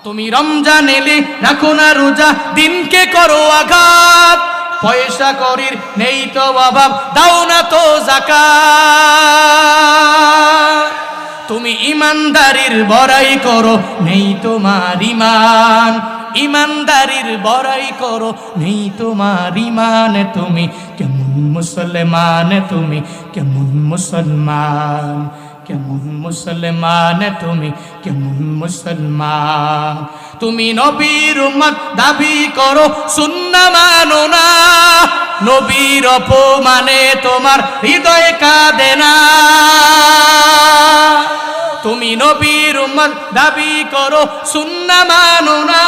তুমি রমজান এলে রাখো না রোজা, দিনকে করো আঘাত। পয়সা করির নেই তো অভাব, দাও না তো যাকাত। তুমি ইমানদারির বড়াই করো, নেই তোমার ইমান। ইমানদারির বড়াই করো, নেই তোমার ইমান। তুমি কেমন মুসলমান, তুমি কেমন মুসলমান, কেমন মুসলমান, তুমি কেমন মুসলমান। তুমি নবীর উম্মত দাবি করো, সুন্নাহ মানো না। নবীর অপমানে তোমার হৃদয় কাঁদে না। তুমি নবীর উম্মত দাবি করো, সুন্নাহ মানো না।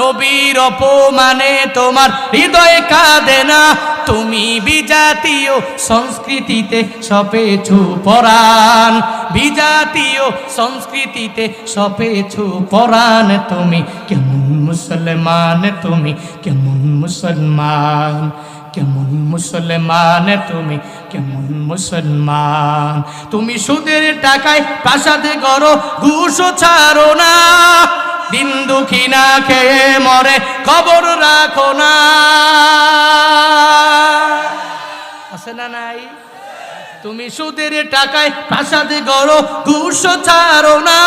নবীর অপমানে তোমার হৃদয় কাঁদে না। তুমি বিজাতীয় সংস্কৃতিতে সপেছো পরাণ, বিজাতীয় সংস্কৃতিতে সপেছো পরাণ। তুমি কেমন মুসলমান, তুমি কেমন মুসলমান, কেমন মুসলমান, তুমি কেমন মুসলমান। তুমি সুদের টাকায় প্রাসাদ করো, ঘুষও ছাড়ো না। দিন দুঃখী না খেয়ে মরে, খবর রাখো না। আছে না নাই? তুমি সুদের টাকায় প্রাসাদ করো, ঘুষও ছাড়ো না।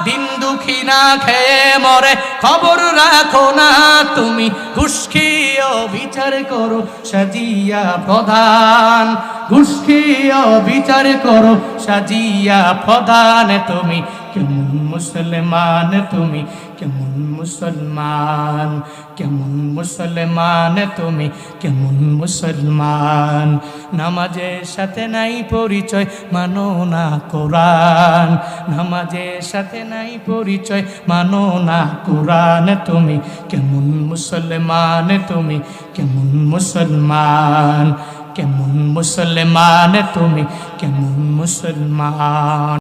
দিন দুঃখী না খেয়ে মরে, খবর রাখো না। তুমি ঘুষ খেয়ে বিচার করো, সাজিয়া প্রধান। ঘুষ খেয়ে বিচার করো, সাজিয়া প্রধান। তুমি কেমন মুসলমান, তুমি কেমন মুসলমান, কেমন মুসলমান, তুমি কেমন মুসলমান। নামাজের সাথে নাই পরিচয়, মানো না কোরআন। নামাজের সাথে নাই পরিচয়, মানো না কোরআন। তুমি কেমন মুসলমান, তুমি কেমন মুসলমান, কেমন মুসলমান, তুমি কেমন মুসলমান।